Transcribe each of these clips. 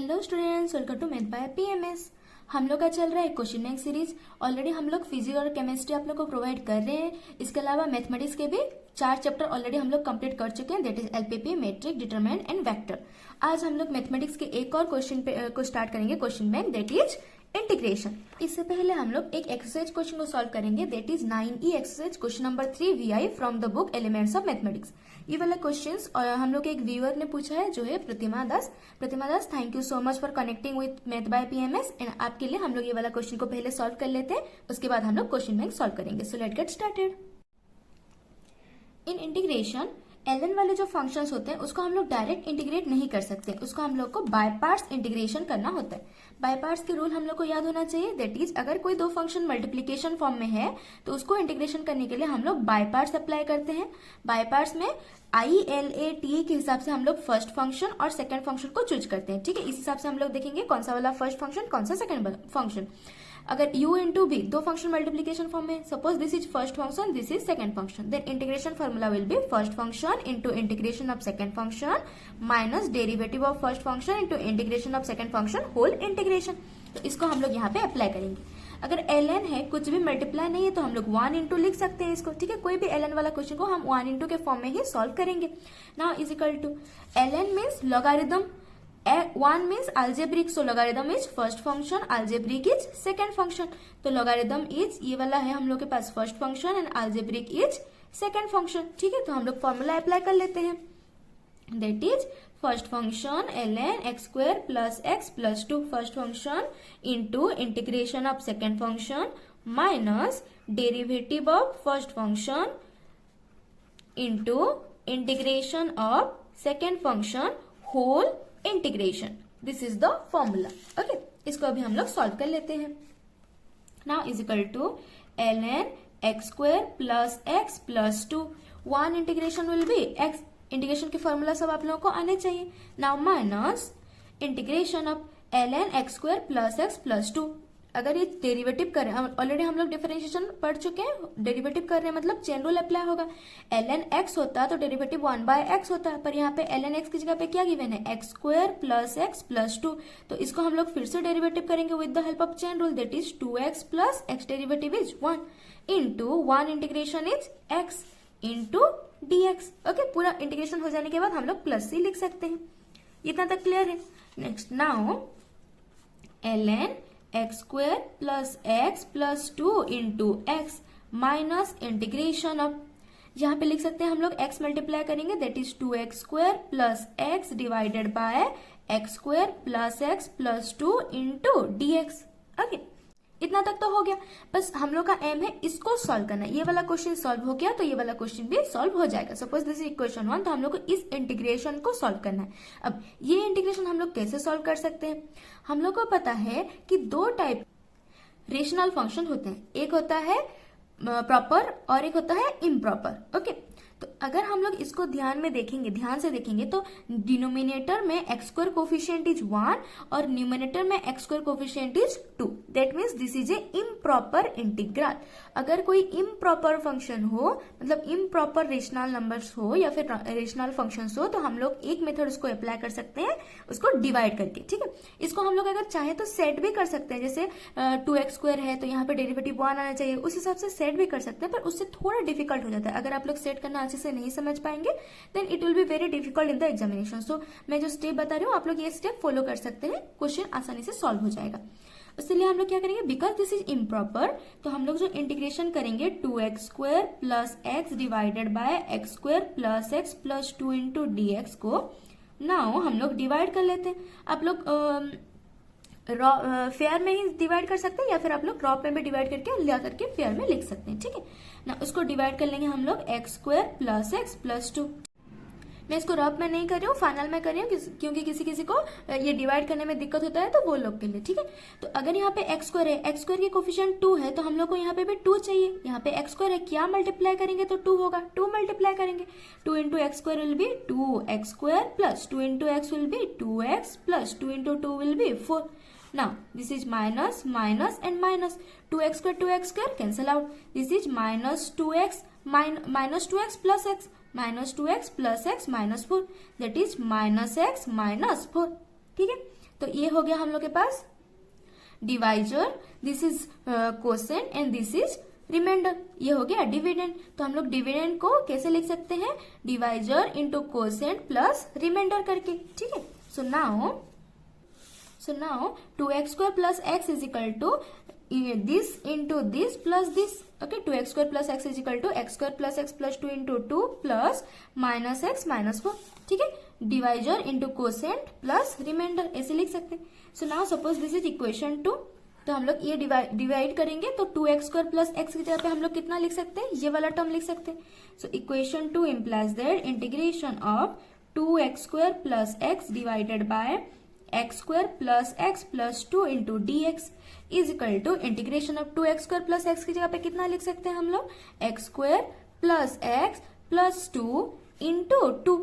Hello students, welcome to math by PMS. हम लोग का चल रहा है क्वेश्चन बैंक सीरीज। ऑलरेडी हम लोग फिजिक्स और केमिस्ट्री आप लोग को प्रोवाइड कर रहे हैं। इसके अलावा मैथमेटिक्स के भी 4 चैप्टर ऑलरेडी हम लोग कंप्लीट कर चुके हैं, that is LPP, matrix, determinant and vector. आज हम लोग मैथमेटिक्स के एक और क्वेश्चन को स्टार्ट करेंगे, question bank, that is integration. इससे पहले हम लोग एक एक्सरसाइज क्वेश्चन को सॉल्व करेंगे, that is 9E exercise question number 3 VI from the book elements of mathematics. ये वाला क्वेश्चंस हम लोग एक व्यूअर ने पूछा है, जो है Pratima Das. Pratima Das, thank you so much for connecting with math by PMS. And आपके लिए हम लोग ये वाला क्वेश्चन को पहले सॉल्व कर लेते हैं, उसके बाद हम लोग क्वेश्चन बैंक सॉल्व करेंगे। So let's get started. In integration ln वाले जो फंक्शंस होते हैं उसको हम लोग डायरेक्ट इंटीग्रेट नहीं कर सकते, उसको हम लोग को बाय पार्ट्स इंटीग्रेशन करना होता है। बाय पार्ट्स के रूल हम लोग को याद होना चाहिए, दैट इज अगर कोई दो फंक्शन मल्टीप्लीकेशन फॉर्म में है तो उसको इंटीग्रेशन करने के लिए हम लोग बाय पार्ट्स अप्लाई करते हैं। बाय पार्ट्स में ILAT के हिसाब से हम लोग फर्स्ट फंक्शन और सेकंड फंक्शन को चूज करते हैं। ठीक है, इस हिसाब से हम लोग देखेंगे कौन सा वाला फर्स्ट फंक्शन, कौन सा सेकंड फंक्शन। अगर u इंटू बी दो फंक्शन मल्टीप्लीकेशन फॉर्म में, suppose this is first function, this is second function, then integration formula will be first function into integration of second function minus derivative of first function into integration of second function whole integration. तो इसको हम लोग यहाँ पे apply करेंगे। अगर ln है, कुछ भी मल्टीप्लाई नहीं है, तो हम लोग 1 इंटू लिख सकते हैं इसको। ठीक है, कोई भी ln वाला क्वेश्चन को हम 1 इंटू के फॉर्म में ही सॉल्व करेंगे। Now is equal to ln means logarithm, 1 means algebraic, so logarithm is first function, algebraic is second function। तो logarithm is ये वाला है हम लोग के पास first function and algebraic is second function। ठीक है, तो हम लोग फॉर्मूला अप्लाई कर लेते हैं, that is first function ln x square plus x plus 2 first function into integration of second function minus derivative of first function into integration of second function whole integration. This is the formula. Okay, इसको अभी हम लोग solve कर लेते हैं। Now is equal to ln x square plus x plus 2, 1 integration will be x, integration के formula सब आप लोगों को आने चाहिए। Now minus integration of ln x square plus x plus 2। अगर ये डेरिवेटिव कर रहे हैं, ऑलरेडी हम लोग डिफरेंशिएशन पढ़ चुके हैं, डेरिवेटिव कर रहे हैं मतलब चेन रूल अप्लाई होगा। ln x होता तो डेरिवेटिव 1/x होता है, पर यहाँ पे ln x की जगह पे क्या गिवन है, x square plus x plus 2। तो इसको हम लोग फिर से डेरिवेटिव करेंगे with the help of chain rule, that is 2x plus x derivative is 1 into 1 integration is x into dx। Okay, पूरा इंटीग्रेशन हो जाने के बाद हम लोग प्लस c लिख सकते हैं। इतना तक क्लियर है। Next, now ln x square plus x plus 2 into x minus integration of, यहाँ पे लिख सकते हैं हम लोग x मल्टीप्लाई करेंगे, that is 2x square plus x divided by x square plus x plus 2 into dx। Okay, इतना तक तो हो गया। बस हम लोग का एम है इसको सॉल्व करना। ये वाला क्वेश्चन सॉल्व हो गया तो ये वाला क्वेश्चन भी सॉल्व हो जाएगा। सपोज दिस इज इक्वेशन 1, तो हम लोग को इस इंटीग्रेशन को सॉल्व करना है। अब ये इंटीग्रेशन हम लोग कैसे सॉल्व कर सकते हैं, हम लोग को पता है कि दो टाइप रेशनल फंक्शन होते हैं, एक होता है प्रॉपर और एक होता है इम्प्रॉपर। ओके, तो अगर हम लोग इसको ध्यान में देखेंगे, ध्यान से देखेंगे, तो डिनोमिनेटर में x स्क्वायर कोफिशिएंट इज 1 और न्यूमिनेटर में x square coefficient is 2, that means this is a improper integral. अगर कोई इम्प्रॉपर फंक्शन हो, मतलब इम्प्रॉपर रेशनल नंबर्स हो या फिर रेशनल फंक्शंस हो, तो हम लोग एक मेथड उसको अप्लाई कर सकते हैं, उसको डिवाइड करके। ठीक है, इसको हम लोग अगर चाहे तो सेट भी कर सकते हैं, जैसे 2x स्क्वायर है तो यहाँ पे डेरिवेटिव 1 आना चाहिए, उस हिसाब से सेट भी कर सकते हैं, पर उससे थोड़ा डिफिकल्ट हो जाता है। अगर आप लोग सेट करना अच्छे से नहीं समझ पाएंगे then it will be very difficult in the examination. So मैं जो स्टेप बता रही हूँ आप लोग ये स्टेप फॉलो कर सकते हैं, क्वेश्चन आसानी से सॉल्व हो जाएगा। इसलिए हम लोग क्या करेंगे, बिकॉज दिस इज इम्प्रॉपर, तो हम लोग जो इंटीग्रेशन करेंगे 2x square plus x divided by x square plus x plus 2 into dx को नाउ हम लोग डिवाइड कर लेते हैं। आप लोग फेयर में ही डिवाइड कर सकते हैं या फिर आप लोग क्रॉप में भी डिवाइड करके ला करके फेयर में लिख सकते हैं। ठीक है ना, उसको डिवाइड कर लेंगे हम लोग x square plus x plus 2। मैं इसको रफ में नहीं कर रही हूँ, फाइनल में कर रही हूँ, क्योंकि किसी किसी को ये डिवाइड करने में दिक्कत होता है, तो वो लोग के लिए। ठीक है, तो अगर यहाँ पे x स्क्वायर है, x स्क्वायर की कोफिशिएंट 2 है, तो हम लोग को यहाँ पे भी 2 चाहिए। यहाँ पे x स्क्वायर है, क्या मल्टीप्लाई करेंगे तो 2 होगा, 2 मल्टीप्लाई करेंगे, 2 into x square will B 2x square plus 2 into x will B 2x plus 2 into 2 will B 4। Now this is minus minus and minus, 2x square cancel out, this is minus 2x minus 2x plus x minus 2x plus x minus 4, that is minus x minus 4। ठीक है, तो ये हो गया हम लोग के पास divisor, this is quotient and this is remainder. ये हो गया डिविडेंड। तो हम लोग डिविडेंड को कैसे लिख सकते हैं, divisor into quotient plus remainder करके, ठीक है। So now 2x square plus x is equal to this into this plus this, okay। 2x square plus x is equal to x square plus x plus 2 into 2 plus minus x minus 4, ठीक है। Divisor into quotient plus remainder ऐसे लिख सकते हैं। So now suppose this is equation 2, तो हम लोग ये डिवाइड करेंगे तो 2x स्क्वायर प्लस x की जगह पे हम लोग कितना लिख सकते हैं, ये वाला टर्म लिख सकते हैं। So equation 2 implies that integration of 2x square plus x divided by x square plus x plus 2 into d x is equal to integration of 2x square plus x की जगह पे कितना लिख सकते हैं हम लोग, x square plus x plus 2 into 2,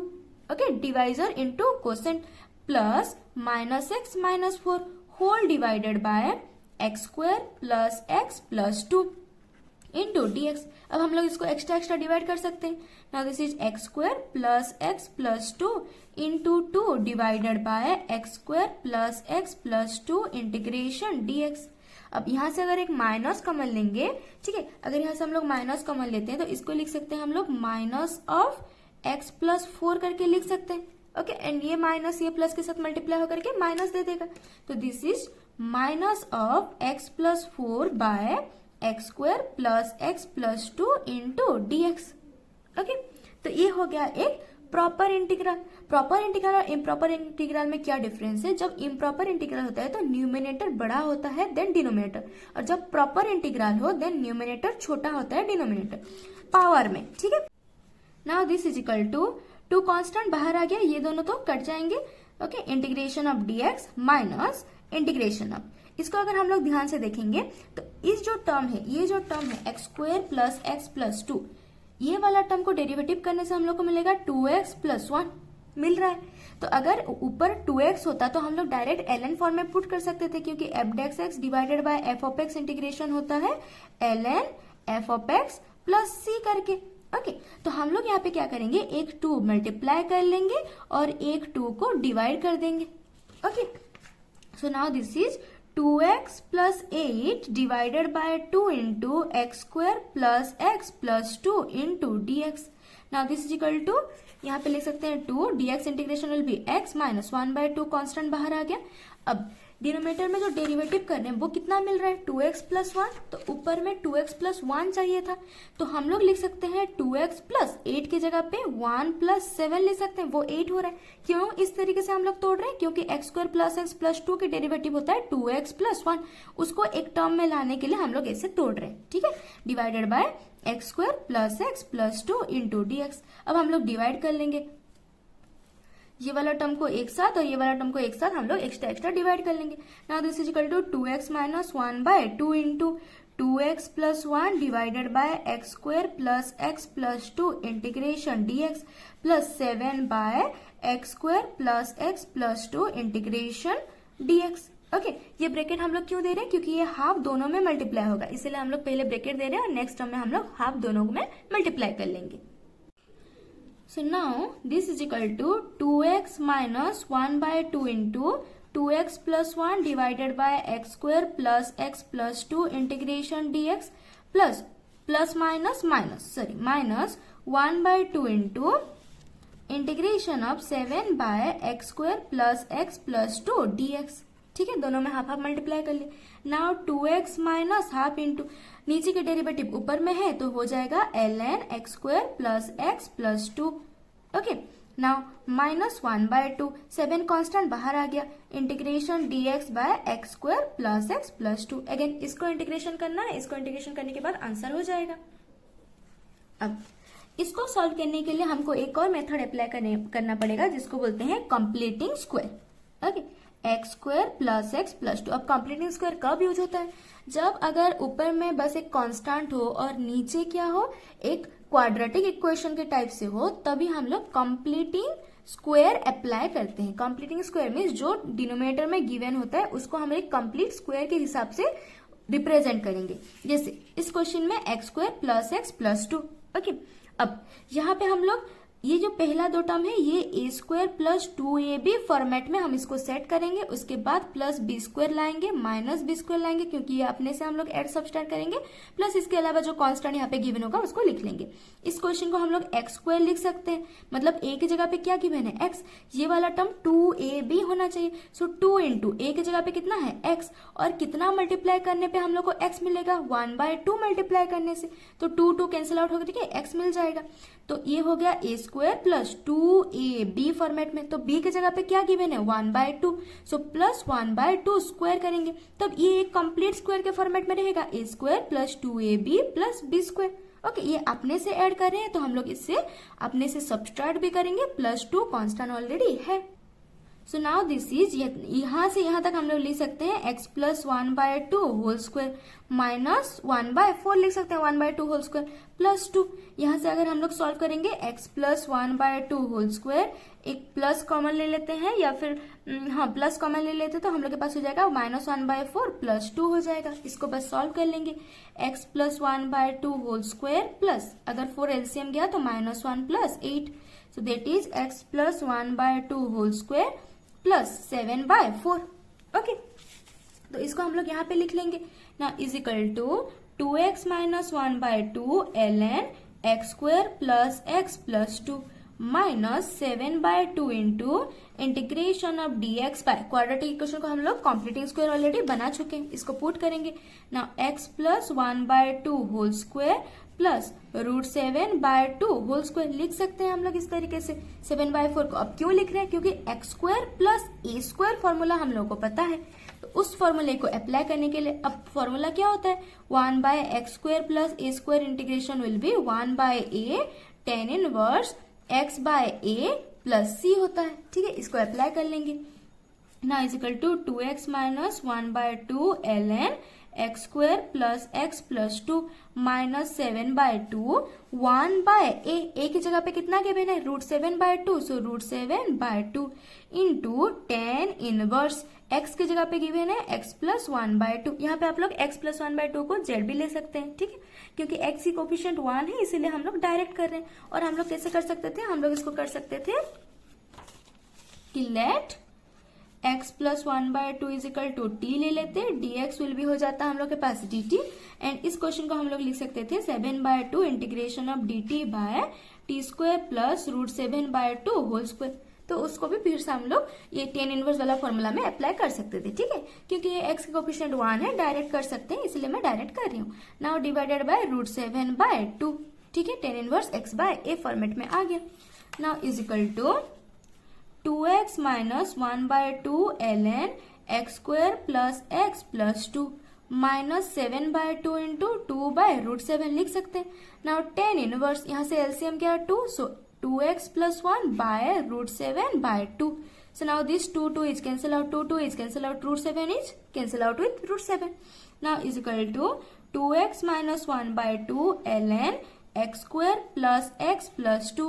okay, divisor into quotient plus minus x minus 4 whole divided by x square plus x plus 2 into dx। अब हम लोग इसको एक्स्ट्रा डिवाइड कर सकते हैं। Now this is x square plus x plus 2 into 2 divided by x square plus x plus 2 integration dx। अब यहां से अगर एक माइनस कॉमन लेंगे, ठीक है, अगर यहां से हम लोग माइनस कॉमन लेते हैं तो इसको लिख सकते हैं हम लोग माइनस ऑफ x प्लस 4 करके लिख सकते हैं, ओके। एंड ये माइनस ये प्लस के साथ मल्टीप्लाई होकर के माइनस दे देगा, तो this is minus of x plus 4 by x square plus x plus 2 into d x, okay. तो ये हो गया एक प्रॉपर इंटीग्रल। प्रॉपर इंटीग्रल और इम्प्रॉपर इंटीग्रल में क्या डिफरेंस है, जब इम्प्रॉपर इंटीग्रल होता है तो न्यूमिनेटर बड़ा होता है देन डिनोमिनेटर, और जब प्रॉपर इंटीग्रल हो देन न्यूमिनेटर छोटा होता है डिनोमिनेटर पावर में, ठीक है। Now this is equal to constant बाहर आ गया, ये दोनों तो कट जाएंगे, okay. Integration of dx minus integration of, इसको अगर हम लोग ध्यान से देखेंगे तो इस जो टर्म है, ये जो टर्म है x square plus x plus 2, ये वाला टर्म को डेरिवेटिव करने से हम लोग को मिलेगा 2x प्लस 1 मिल रहा है। तो अगर ऊपर 2x होता तो हम लोग डायरेक्ट ln फॉर्म में पुट कर सकते थे, क्योंकि f dash x divided by f of x integration होता है ln f of x plus c करके, ओके। तो हम लोग यहाँ पे क्या करेंगे, एक 2 मल्टीप्लाई कर लेंगे और एक 2 को डिवाइड कर देंगे, okay. So now this is 2x plus 8 divided by 2 into x square plus x plus 2 into d x. Now this is equal to, यहाँ पे लिख सकते हैं 2 dx integration will be x minus 1/2, constant बाहर आ गया। अब डिनोमिनेटर में जो डेरिवेटिव कर रहे हैं वो कितना मिल रहा है, 2x प्लस 1, तो ऊपर में 2x प्लस 1 चाहिए था, तो हम लोग लिख सकते हैं 2x प्लस 8 की जगह पे 1 प्लस 7 लिख सकते हैं, वो 8 हो रहा है। क्यों इस तरीके से हम लोग तोड़ रहे हैं, क्योंकि x square plus x plus 2 के डेरिवेटिव होता है 2x प्लस 1, उसको एक टर्म में लाने के लिए हम लोग ऐसे तोड़ रहे हैं, ठीक है। Divided by x square plus x plus 2 into d x. अब हम लोग डिवाइड कर लेंगे ये वाला टर्म को एक साथ और ये वाला टर्म को एक साथ हम लोग एक्स्ट्रा डिवाइड कर लेंगे। Now this is equal to 2x minus 1/2 into 2x plus 1 divided by x square plus x plus 2 integration dx plus 7 by x square plus x plus 2 integration dx, okay. ये bracket हम लोग क्यों दे रहे हैं, क्योंकि ये हाफ दोनों में मल्टीप्लाई होगा, इसलिए हम लोग पहले ब्रैकेट दे रहे हैं और नेक्स्ट टर्म में हम लोग हाफ दोनों में मल्टीप्लाई कर लेंगे। So now this is equal to 2x minus 1/2 into 2x plus 1 divided by x square plus x plus 2 integration dx plus minus 1/2 into integration of 7 by x square plus x plus 2 dx, ठीक है। दोनों में half half multiply कर लिए। Now 2x minus half into नीचे के derivative ऊपर में है तो हो जाएगा ln x square plus x plus 2, okay. Now minus 1/2, 7 constant बाहर आ गया, integration dx by x square plus x plus 2। Again इसको इंटीग्रेशन करना है, इसको इंटीग्रेशन करने के बाद आंसर हो जाएगा। अब इसको सॉल्व करने के लिए हमको एक और मेथड अप्लाई करना पड़ेगा जिसको बोलते हैं completing square, okay. X square plus x plus 2। अब कंप्लीटिंग स्क्वायर कब यूज होता है, जब अगर ऊपर में बस एक कांस्टेंट हो और नीचे क्या हो, एक क्वाड्रेटिक इक्वेशन के टाइप से हो, तभी हम लोग कंप्लीटिंग स्क्वायर अप्लाई करते हैं। कंप्लीटिंग स्क्वायर मीन्स जो डिनोमिनेटर में गिवन होता है उसको हम एक कंप्लीट स्क्वायर के हिसाब से रिप्रेजेंट करेंगे। जैसे इस क्वेश्चन में x square plus x plus 2, okay. अब यहाँ पे हम लोग ये जो पहला दो टर्म है ये ए स्क्वायर प्लस 2ab फॉर्मेट में हम इसको सेट करेंगे, उसके बाद प्लस बी स्क्वायर लाएंगे, माइनस बी स्क्वायर लाएंगे क्योंकि ये अपने से हम लोग एड सब्सट्रैक्ट करेंगे, प्लस इसके अलावा जो कांस्टेंट यहाँ पे गिवन होगा उसको लिख लेंगे। इस क्वेश्चन को हम लोग एक्स स्क्वायर लिख सकते हैं, मतलब ए की जगह पे क्या गिवन है एक्स, ये वाला टर्म 2ab होना चाहिए। सो 2 इंटू ए की जगह पे कितना है एक्स, और कितना मल्टीप्लाई करने पे हम लोग को एक्स मिलेगा 1/2 मल्टीप्लाई करने से, तो 2 कैंसिल आउट होगा, ठीक है, एक्स मिल जाएगा। तो ये हो गया ए स्क्वायर प्लस 2ab फॉर्मेट में, तो b की जगह पे क्या गिवन है 1/2, सो प्लस 1/2 स्क्वायर करेंगे, तब ये एक कंप्लीट स्क्वायर के फॉर्मेट में रहेगा A square plus 2ab plus B square. Okay, ये अपने से ऐड कर रहे हैं तो हम लोग इससे अपने से सब्सट्रैक्ट भी करेंगे, +2 कांस्टेंट ऑलरेडी है। सो नाउ दिस इज, यहाँ से यहाँ तक हम लोग लिख सकते हैं x plus 1/2 whole square minus 1/4 लिख सकते हैं 1/2 होल स्क्वायर प्लस 2। यहाँ से अगर हम लोग सॉल्व करेंगे एक्स प्लस 1/2 होल स्क्वायर, एक प्लस कॉमन ले लेते हैं या फिर हाँ प्लस कॉमन ले लेते तो हम लोग के पास हो जाएगा -1/4 प्लस 2 हो जाएगा। इसको बस सॉल्व कर लेंगे, x plus 1/2 whole square plus अगर 4 एलसीएम गया तो -1 plus 8, so that is x plus 1/2 whole square plus 7/4। Okay, तो इसको हम लोग यहाँ पे लिख लेंगे ना, is equal to 2x minus 1/2 ln x square plus x plus 2 minus 7/2 into integration of dx by quadratic equation को हम लोग कॉम्प्लीटिंग स्क्वायर ऑलरेडी बना चुके हैं, इसको पुट करेंगे ना, x plus 1/2 whole square plus √7/2 whole square लिख सकते हैं हम लोग इस तरीके से। 7/4 को अब क्यों लिख रहे हैं, क्योंकि x square plus a square formula हम लोग को पता है, तो उस फॉर्मूले को अप्लाई करने के लिए अब फॉर्मूला क्या होता है 1/x square plus a square integration will be 1/a tan inverse x by a plus c होता है, ठीक है, इसको अप्लाई कर लेंगे ना, is equal to 2x minus 1/2 ln x square plus x plus 2 minus 7/2 1/a की जगह पे कितना गिवन है √7/2, so √7/2 into tan inverse x की जगह पे गिवन है x प्लस 1/2। यहाँ पे आप लोग x प्लस 1/2 को z भी ले सकते हैं, ठीक है, क्योंकि x की कोफिशिएंट 1 है इसीलिए हम लोग डायरेक्ट कर रहे हैं। और हम लोग कैसे कर सकते थे, हम लोग इसको कर सकते थे कि let x plus 1/2 is equal to t ले लेते, dx विल भी हो जाता हम लोग के पास dt, एंड इस क्वेश्चन को हम लोग लिख सकते थे 7/2 integration of dt by t square plus √7/2 whole square. तो उसको भी फिर से हम लोग ये tan इनवर्स वाला फॉर्मूला में अप्लाई कर सकते थे, ठीक है, क्योंकि ये x की कोफिशिएंट 1 है, डायरेक्ट कर सकते हैं, इसलिए मैं डायरेक्ट कर रही हूँ। नाउ डिवाइडेड बाय √7/2, ठीक है, tan inverse x by a format में आ गया। Now is equal to 2x minus 1/2 ln x square plus x plus 2 minus 7/2 into 2/√7 लिख सकते हैं। नाउ tan इनवर्स, यहाँ से एलसीएम क्या है 2, so 2x plus 1 by √7/2, so now this 2 is cancel out, 2 is cancel out, √7 is cancel out with √7, now is equal to 2x minus 1/2 ln x square plus x plus 2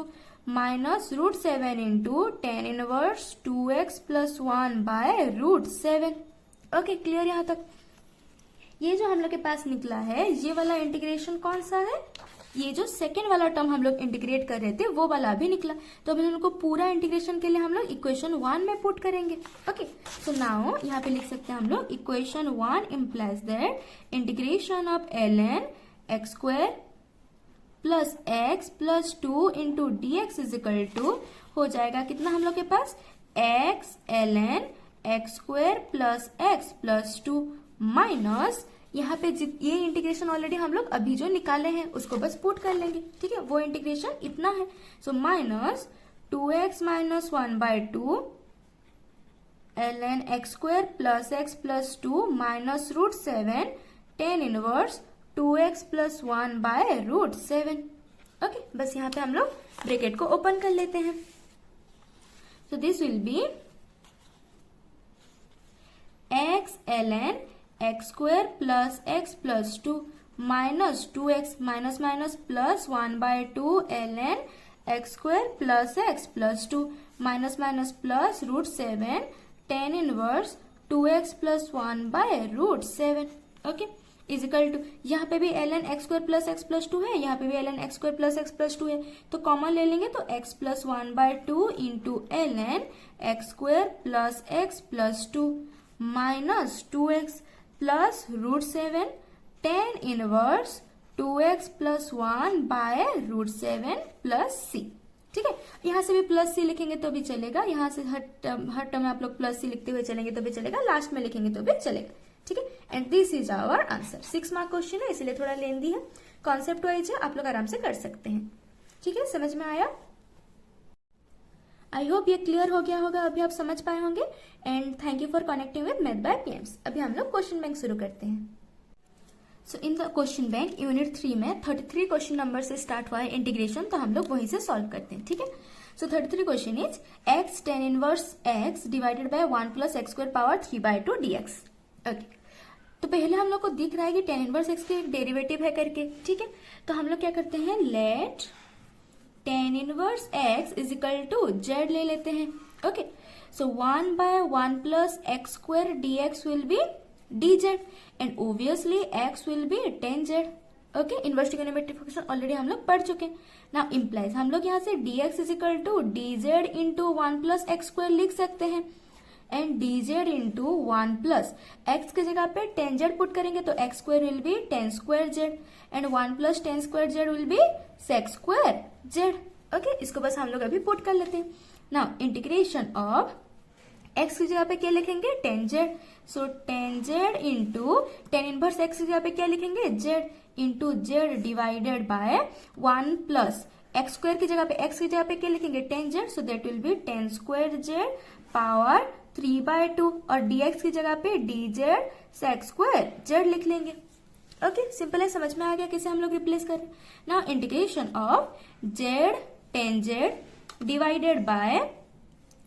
minus √7 into tan inverse 2x plus 1 by √7। Okay, clear यहाँ तक। ये जो हम लोग के पास निकला है ये वाला इंटीग्रेशन कौन सा है, ये जो सेकेंड वाला टर्म हम लोग इंटीग्रेट कर रहे थे वो वाला भी निकला, तो अभी उनको पूरा इंटीग्रेशन के लिए हम लोग इक्वेशन 1 में पुट करेंगे। ओके, सो नाउ यहाँ पे लिख सकते हैं हम लोग equation 1 implies that integration of ln x square plus x plus 2 into d x is equal to हो जाएगा कितना हम लोग के पास x ln x square plus x plus 2 minus यहाँ पे ये इंटीग्रेशन ऑलरेडी हम लोग अभी जो निकाले हैं उसको बस पुट कर लेंगे, ठीक है, वो इंटीग्रेशन इतना है, so minus 2x minus 1/2 ln x square plus x plus 2 minus √7 tan inverse 2x plus 1 by √7। Okay, बस यहाँ पे हम लोग ब्रैकेट को ओपन कर लेते हैं, so this will be x ln x square plus x plus 2 minus 2x minus minus plus 1/2 ln x square plus x plus 2 minus minus plus √7 tan inverse 2x plus 1 by √7। Okay, is equal to, यहाँ पे भी ln x square plus x plus two है, यहाँ पे भी ln x square plus x plus two है, तो common ले लेंगे तो x plus 1/2 into ln x square plus x plus to minus 2x plus √7 tan inverse 2x plus 1/√7 plus c। ठीक है, यहाँ से भी प्लस सी लिखेंगे तो भी चलेगा, यहाँ से हर टर्म में आप लोग प्लस सी लिखते हुए चलेंगे तो भी चलेगा, लास्ट में लिखेंगे तो भी चलेगा। ठीक है, and this is our answer. 6 mark question है इसलिए थोड़ा लेंदी है, कॉन्सेप्ट वाइज है, आप लोग आराम से कर सकते हैं। ठीक है, समझ में आया? आई होप ये क्लियर हो गया होगा, अभी आप समझ पाए होंगे। And thank you for connecting with math by PMS. अभी हम लोग क्वेश्चन बैंक शुरू करते हैं। So in the question bank unit 3 में 33 क्वेश्चन नंबर से स्टार्ट हुआ है इंटीग्रेशन, तो हम लोग वहीं से सॉल्व करते हैं। ठीक है, सो 33 question is x tan inverse x divided by 1 plus x square power 3/2 dx। Okay, तो पहले हम लोग को दिख रहा है कि tan इनवर्स x के एक डेरिवेटिव है करके। ठीक है, तो हम लोग क्या करते हैं, let tan inverse x is equal to z ले लेते हैं। Okay, so 1/1 plus x square dx will be dz and obviously x will be tan z। Okay, inverse trigonometric function already हम लोग पढ़ चुके हैं। नाउ इम्प्लाइज हम लोग यहाँ से dx is equal to dz into 1 plus x square लिख सकते हैं, and dz into 1 plus x की जगह पे tan z पुट करेंगे तो x square will be tan square z and 1 plus tan square z will be sec square z। Okay, इसको बस हम लोग अभी पुट कर लेते हैं। नाउ इंटीग्रेशन ऑफ x की जगह पे क्या लिखेंगे, tan z, सो tan z into tan inverse x की जगह पे क्या लिखेंगे, z into z divided by 1 plus x square की जगह पे x की जगह पे क्या लिखेंगे, tan z, so that will be tan square z power 3/2 और dx की जगह पे dz sec स्क्वायर z लिख लेंगे। ओके, सिंपल है, समझ में आ गया कैसे हम लोग रिप्लेस करें। Now integration of z tan z divided by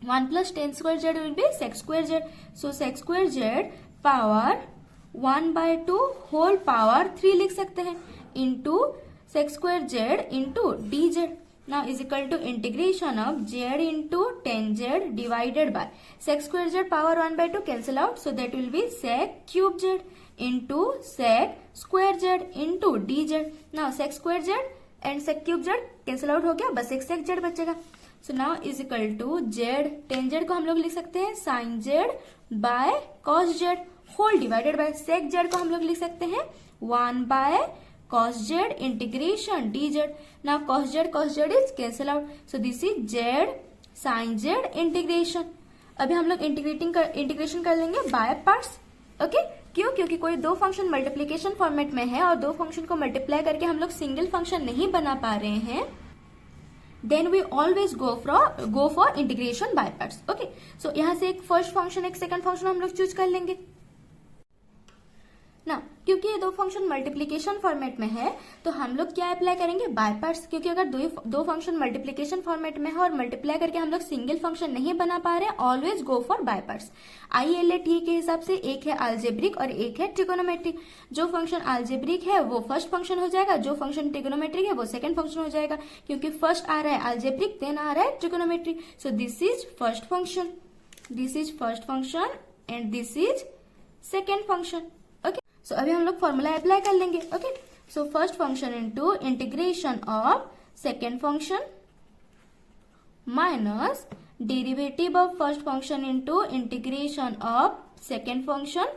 1 plus tan square z will be sec square z, so sec square z power 1/2 whole power 3 लिख सकते हैं into sec square z into dz। Now is equal to integration of z into tan z divided by sec square z power 1/2 cancel out, so that will be sec cube z into sec square z into dz। Now sec square z and sec cube z cancel out हो गया, बस एक sec z बचेगा। So now is equal to z tan z को हम लोग लिख सकते हैं sin z by cos z whole divided by sec z को हम लोग लिख सकते हैं 1 by cos z integration dz। Now cos z is cancel out, so this is z sin z integration. अभी हम लोग इंटीग्रेशन कर लेंगे बाय पार्ट्स। ओके, क्यों? क्योंकि कोई दो फंक्शन मल्टीप्लीकेशन फॉर्मेट में है और दो फंक्शन को मल्टीप्लाई करके हम लोग सिंगल फंक्शन नहीं बना पा रहे हैं, then we always go for integration by parts. Okay, so यहाँ से एक फर्स्ट फंक्शन एक सेकंड फंक्शन हम लोग चूज कर लेंगे ना, क्योंकि ये दो फंक्शन मल्टीप्लीकेशन फॉर्मेट में है तो हम लोग क्या अप्लाई करेंगे, बाय पार्ट्स। क्योंकि अगर दो फंक्शन मल्टीप्लीकेशन फॉर्मेट में है और मल्टीप्लाई करके हम लोग सिंगल फंक्शन नहीं बना पा रहे, always go for by parts. ILAT के हिसाब से एक है अलजेब्रिक और एक है ट्रिगोनोमेट्रिक। जो फंक्शन अलजेब्रिक है वो फर्स्ट फंक्शन हो जाएगा, जो फंक्शन ट्रिगोनोमेट्रिक है वो सेकंड फंक्शन हो जाएगा, क्योंकि फर्स्ट आ रहा है अलजेब्रिक देन आ रहा है trigonometric. So this is first function, this is first function and this is second function. So अभी हम लोग फॉर्मूला अप्लाई कर लेंगे। Okay, so first function into integration of second function minus derivative of first function into integration of second function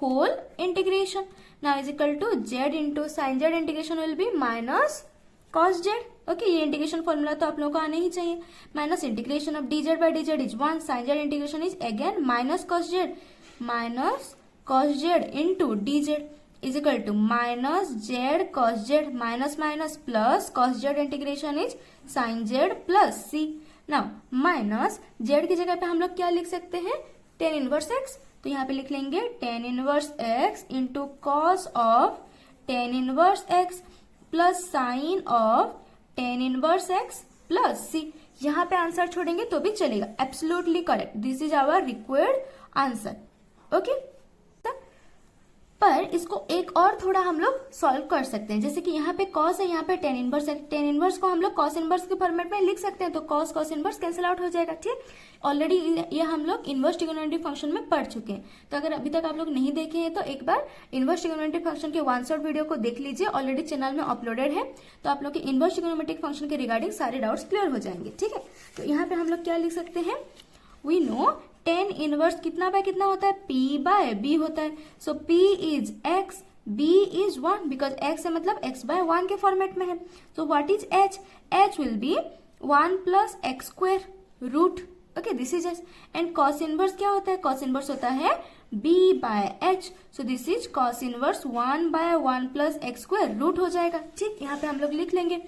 whole integration. Now is equal to z into sin z integration will be minus cos z। Okay, ये integration formula तो आप लोगों को आने ही चाहिए। Minus integration of dz by dz is 1, sin z integration is again minus cos z into dz is equal to minus z cos z minus minus plus cos z integration is sin z plus c। now minus z की जगह पे हम लोग क्या लिख सकते हैं, tan inverse x, तो यहाँ पे लिख लेंगे tan inverse x into cos of tan inverse x plus sin of tan inverse x plus c। यहाँ पे आंसर छोड़ेंगे तो भी चलेगा, absolutely correct, this is our required answer. Okay, पर इसको एक और थोड़ा हम लोग सॉल्व कर सकते हैं। जैसे कि यहाँ पे कॉस है, यहाँ पे टेन इनवर्स है, टेन इनवर्स को हम लोग कॉस इनवर्स के फॉर्मेट में लिख सकते हैं, तो cos cos inverse cancel out हो जाएगा। ठीक, ऑलरेडी ये हम लोग इनवर्स ट्रिगोनोमेट्रिक फंक्शन में पढ़ चुके हैं। तो अगर अभी तक आप लोग नहीं देखे हैं तो एक बार इनवर्स ट्रिगोनोमेट्रिक फंक्शन के वन शॉट वीडियो को देख लीजिए, ऑलरेडी चैनल में अपलोडेड है। तो आप लोग के इनवर्स ट्रिगोनोमेट्रिक फंक्शन के रिगार्डिंग सारे डाउट्स क्लियर हो जाएंगे। ठीक है, तो यहाँ पे हम लोग क्या लिख सकते हैं, वी नो टेन इनवर्स कितना बाय कितना होता है, P बाय B होता है। सो P is x, B is 1, because x है मतलब x बाय 1 के फॉर्मेट में है। तो what is h, h will be 1 plus x square root, okay this is h। And cos inverse क्या होता है, कॉस इनवर्स होता है B by h। So this is cos inverse 1 by 1 plus x square root हो जाएगा। ठीक, यहाँ पे हम लोग लिख लेंगे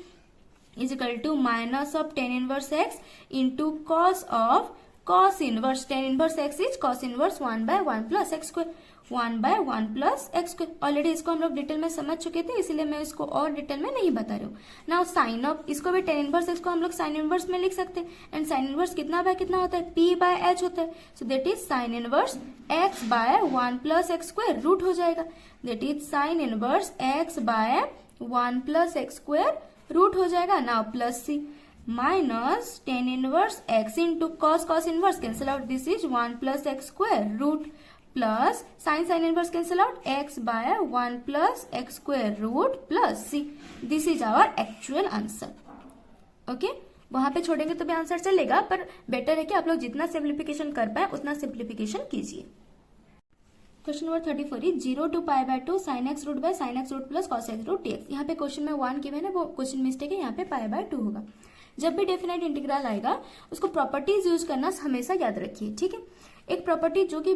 is equal to minus of tan inverse x into cos of cos inverse tan inverse x is cos inverse 1 by 1 plus x square, 1 by 1 plus x square. Already इसको हम लोग डिटेल में समझ चुके थे, इसीलिए मैं इसको और डिटेल में नहीं बता रही हूँ। नाउ साइन ऑफ, इसको भी टेन इनवर्स x को हम लोग साइन इनवर्स में लिख सकते हैं। एंड साइन इनवर्स कितना बाय कितना होता है, P बाय h होता है। So that is sine inverse x by 1 plus x square root हो जाएगा। That is sine inverse x by 1 plus x square root हो जाएगा। Now plus c minus tan inverse x into cos cos inverse cancel out, this is 1 plus x square root plus sine sine inverse cancel out, x by 1 plus x square root plus c। This is our actual answer. Okay, वहां पे छोड़ेंगे तो भी answer चलेगा, पर better है कि आप लोग जितना सिंप्लीफिकेशन कर पाए उतना सिंप्लीफिकेशन कीजिए। Question number 34 is 0 to pi by 2 sine x root by sine x root plus cos x root dx। यहाँ पे क्वेश्चन में 1 गिवन है, वो क्वेश्चन मिस्टेक है, यहाँ पे पाई बाय 2 होगा। जब भी डेफिनेट इंटीग्रल आएगा उसको प्रॉपर्टीज यूज करना हमेशा याद रखिए। ठीक है, एक प्रॉपर्टी जो कि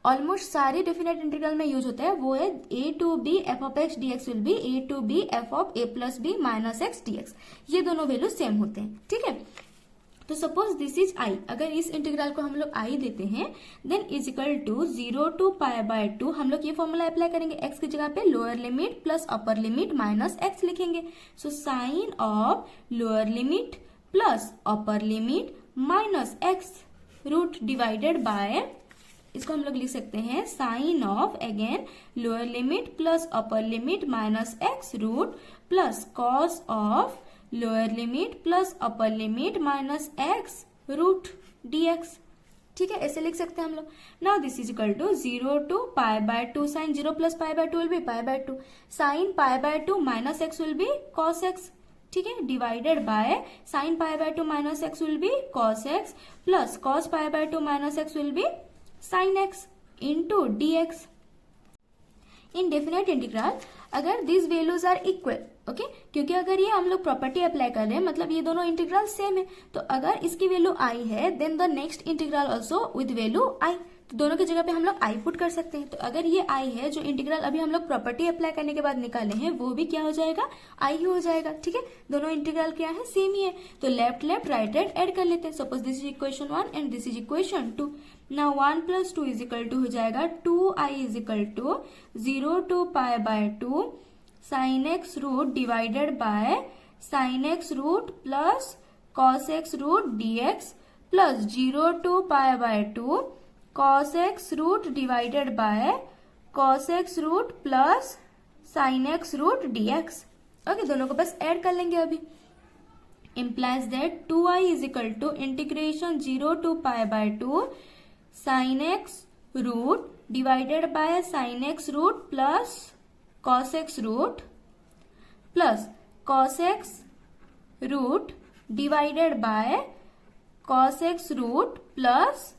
ऑलमोस्ट सारे डेफिनेट इंटीग्रल में यूज होता है वो है a to b f of x dx will be a to b f of a plus b minus x dx। ये दोनों वैल्यू सेम होते हैं। ठीक है, तो सपोज दिस इज i, अगर इस इंटीग्रल को हम लोग i देते हैं then is equal to 0 to pi by 2, हम लोग ये फॉर्मूला अप्लाई करेंगे, x की जगह पे lower limit plus upper limit minus x लिखेंगे। So sine of lower limit plus upper limit minus x root divided by, इसको हम लोग लिख सकते हैं sine of again lower limit plus upper limit minus x root plus cos of lower limit plus upper limit minus x root dx। ठीक है, ऐसे लिख सकते हैं हम लोग। Now this is equal to 0 to pi by 2 sine 0 plus pi by 2 will be pi by 2, sine pi by 2 minus X will be cos X. ठीक है, divided by sine pi by 2 minus X will be cos X plus cos pi by 2 minus X will be sine X into dx। In definite integral अगर this values are equal, okay, क्योंकि अगर ये हम लोग property apply कर रहे हैं मतलब ये दोनों इंटीग्रल सेम है, तो अगर इसकी वैल्यू i है then the next integral also with value i, तो दोनों की जगह पे हम लोग i पुट कर सकते हैं। तो अगर ये i है, जो इंटीग्रल अभी हम लोग प्रॉपर्टी अप्लाई करने के बाद निकाले हैं वो भी क्या हो जाएगा, i ही हो जाएगा। ठीक है, दोनों इंटीग्रल क्या है, सेम ही है, तो left left right right add कर लेते हैं। Suppose this is equation 1 and this is equation 2। Now 1 plus 2 is equal to हो जाएगा 2i is equal to 0 to pi by 2 sine x root divided by sine x root plus cos x root dx plus 0 to pi by 2 cos x root divided by cos x root plus sine x root dx। Okay, दोनों को बस add कर लेंगे अभी। implies that 2i is equal to integration 0 to pi by 2 sin x root divided by sin x root plus cos x root plus cos x root divided by cos x root plus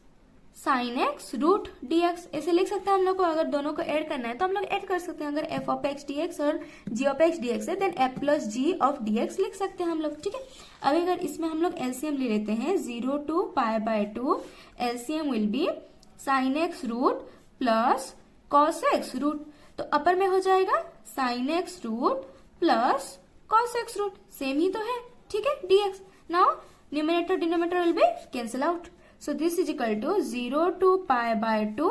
sine x root dx। ऐसे लिख सकते हैं हम लोग को। अगर दोनों को ऐड करना है तो हम लोग ऐड कर सकते हैं। अगर f ऑफ x dx और g ऑफ x dx है then f plus g of dx लिख सकते हैं हम लोग। ठीक है, अभी अगर इसमें हम लोग एलसीएम ले लेते हैं 0 to pi by 2, LCM will be sine x root plus cos x root, तो अपर में हो जाएगा sine x root plus cos x root, same ही तो है। ठीक है, dx। Now numerator denominator will be cancel out. So this is equal to 0 to pi by 2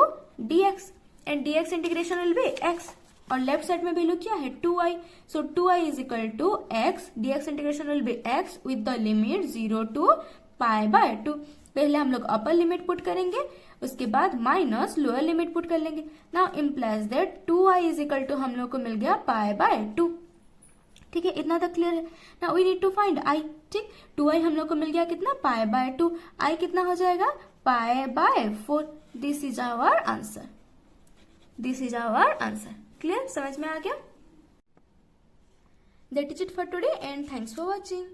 dx and dx integration will be x और left side में value क्या है 2i। So 2i is equal to x, dx integration will be x with the limit 0 to pi by 2। पहले हम लोग upper limit put करेंगे, उसके बाद माइनस लोअर लिमिट पुट कर लेंगे। Now implies that 2i is equal to हम लोग को मिल गया π/2। ठीक है, इतना तक क्लियर है। Now we need to find i। ठीक, 2i हम लोग को मिल गया कितना, π/2। i कितना हो जाएगा, π/4। This is our answer, this is our answer. Clear, समझ में आ गया? That is it for today and thanks for watching.